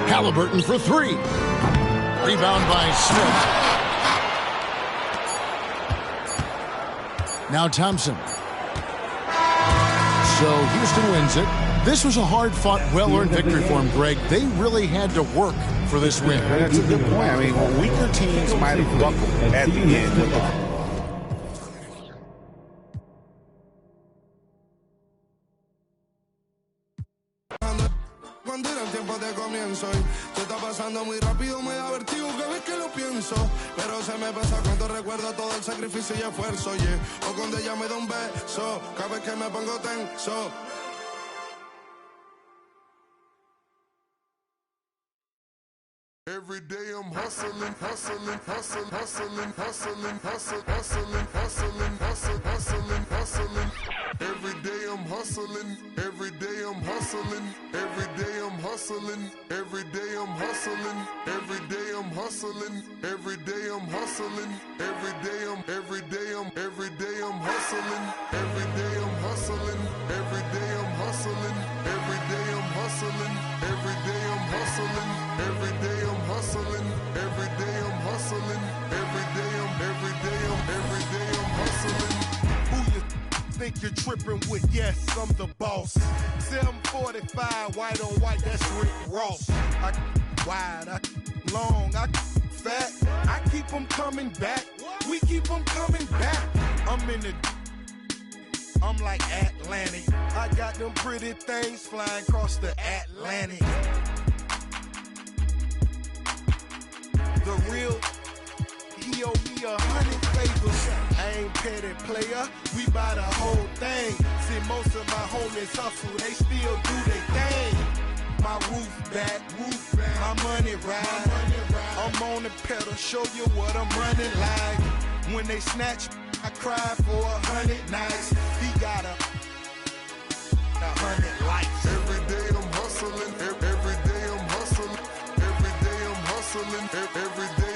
Halliburton for three. Rebound by Smith. Now Thompson. So Houston wins it. This was a hard-fought, well-earned victory for them, Greg. They really had to work for this win. That's a good point. I mean, weaker teams might have buckled at the end with the... Muy rápido me da vertigo cada vez que lo pienso, pero se me pasa cuando recuerdo todo el sacrificio y esfuerzo, yeah. O cuando ella me da un beso, cada vez que me pongo tenso. Every day I'm hustling, hustling, hustling, hustling, hustling, hustling, hustling, hustling, hustling, hustling, hustling. Every day I'm hustling, every day I'm hustling, every day I'm hustling, every day I'm hustling, every day I'm hustling, every day I'm hustling, every day I'm every day I'm every day I'm hustling, every day I'm hustling, every day I'm hustling, every day I'm hustling, every day I'm hustling, every day I'm hustling, every day I'm hustling, every day I'm every day I'm every day I'm hustling. think you're tripping with, yes, I'm the boss. 745, white on white, that's Rick Ross. I wide, I long, I fat. I keep them coming back. We keep them coming back. I'm like Atlantic. I got them pretty things flying across the Atlantic. The real he owe me 100 favors. I ain't petty player, we buy the whole thing. See, most of my homies hustle, they still do their thing. My roof back, my money ride. I'm on the pedal, show you what I'm running like. When they snatch, I cry for 100 nights. He got 100 likes. Every day I'm hustling, every day I'm hustling, every day I'm hustling, every day.